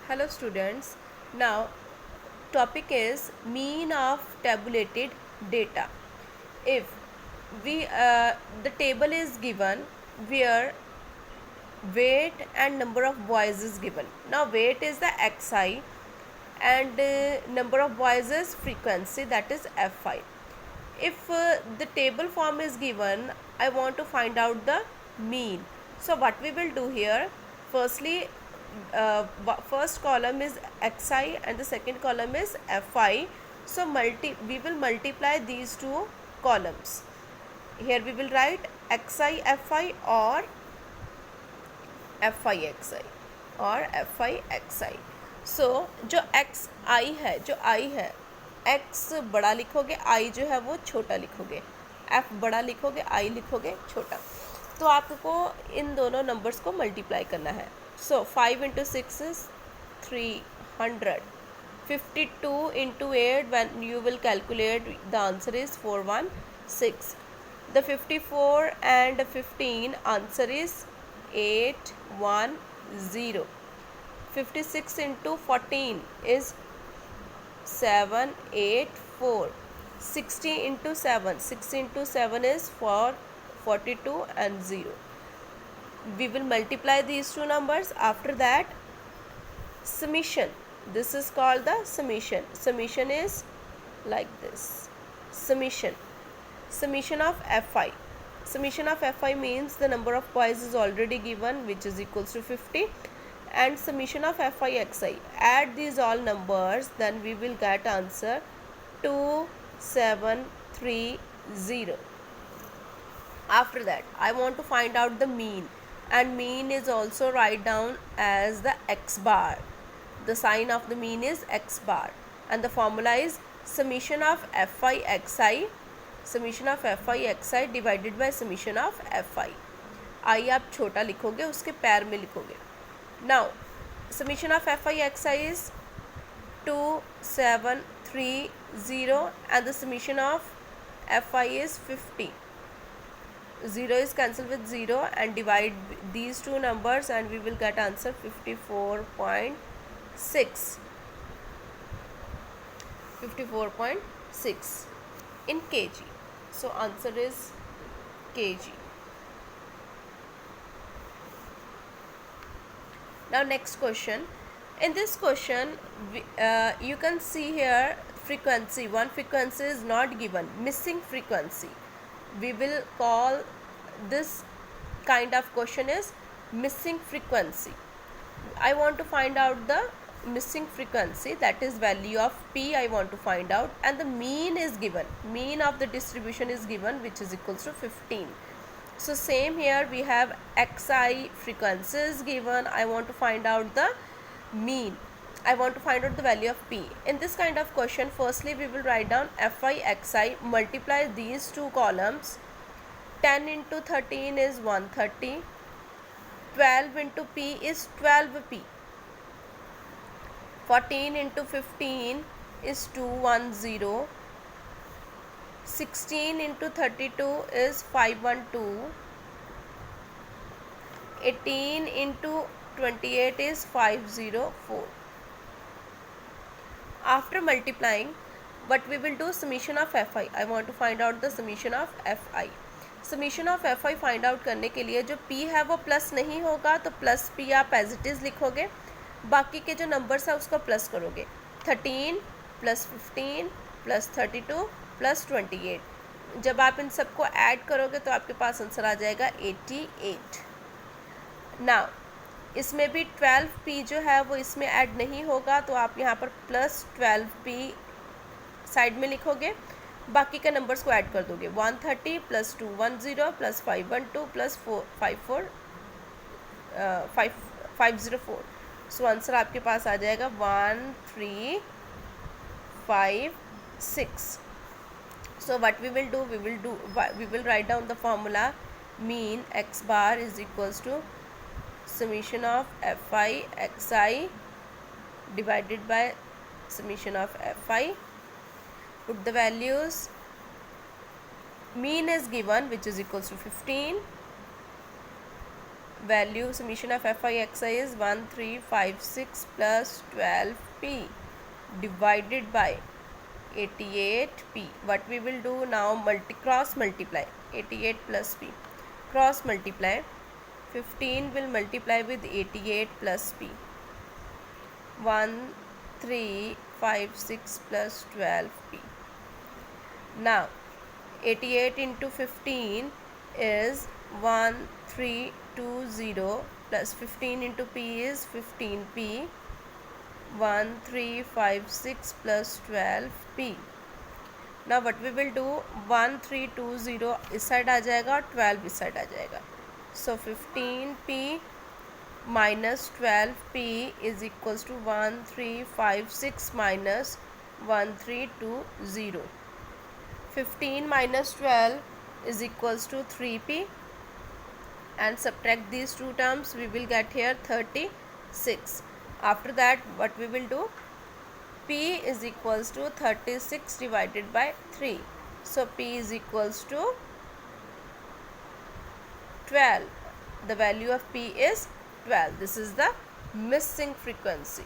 Hello students. Now topic is mean of tabulated data. If we the table is given where weight and number of boys is given. Now weight is the xi and number of boys is frequency, that is fi. If the table form is given, I want to find out the mean. So what we will do here, firstly first column is xi and the second column is fi. So we will multiply these two columns. Here we will write xi fi or fi xi और fi xi. So जो xi है, जो i है, x बड़ा लिखोगे, i जो है वो छोटा लिखोगे, f बड़ा लिखोगे, i लिखोगे छोटा. तो आपको इन दोनों नंबर्स को मल्टीप्लाई करना है. सो 5 into 6 is 300. 52 into 8, when you will calculate, the answer is 416. The 54 and 15 answer is 810. 56 into 14 is 784. 60 into 7, 60 into 7 is 42 and 0. We will multiply these two numbers. After that, summation. This is called the summation. Summation is like this. Summation of fi. Summation of fi means the number of boys is already given, which is equals to 50, and summation of fi xi. Add these all numbers, then we will get answer 2730. After that, I want to find out the mean, and mean is also write down as the x bar. The sign of the mean is x bar, and the formula is summation of fi xi, summation of fi xi divided by summation of fi. I आप छोटा लिखोगे, उसके पैर में लिखोगे. Now summation of fi xi is 2730, and the summation of fi is 50. 0 is cancelled with 0, and divide these two numbers and we will get answer 54.6. 54.6 in kg. So answer is kg. Now next question. In this question you can see here frequency. One frequency is not given, missing frequency. We will call this kind of question is missing frequency. I want to find out the missing frequency, that is value of p I want to find out, and the mean is given. Mean of the distribution is given, which is equals to 15. So same here, we have xi frequency is given. I want to find out the mean. I want to find out the value of p. In this kind of question, firstly we will write down fi xi, multiply these two columns. 10 into 13 is 130. 12 into p is 12p. 14 into 15 is 210. 16 into 32 is 512. 18 into 28 is 504. After multiplying, what we will do, summation of fi. I want to find out the summation of fi. Summation of fi find out करने के लिए जो p है वो plus नहीं होगा, तो plus p आप एज इट इज़ लिखोगे. बाकी के जो नंबर्स है उसको प्लस करोगे. 13 प्लस 15 प्लस 32 प्लस 28. जब आप इन सबको ऐड करोगे तो आपके पास आंसर आ जाएगा 88. नाउ इसमें भी 12p जो है वो इसमें ऐड नहीं होगा, तो आप यहाँ पर प्लस 12p साइड में लिखोगे. बाकी के नंबर्स को ऐड कर दोगे. 130 plus 210 plus 512 plus 504. So answer आपके पास आ जाएगा 1356. So what we will do, we will write down the formula. Mean x bar is equals to summation of fi xi divided by summation of fi. Put the values. Mean is given, which is equals to 15. value summation of fi xi is 1356 plus 12p divided by 88p. What we will do now, cross multiply 88 plus p, cross multiply. 15 will multiply with 88 plus p. 1356 plus 12p. Now 88 into 15 is 1320 plus 15 into p is 15p. 1356 plus 12p. Now what we will do, 1320 इस side आ जाएगा, 12 इस side आ जाएगा. So 15p minus 12p is equals to 1356 minus 1320. 15 minus 12 is equals to 3p, and subtract these two terms, we will get here 36. After that, what we will do, p is equals to 36 divided by 3. So p is equals to 12. The value of p is 12. This is the missing frequency.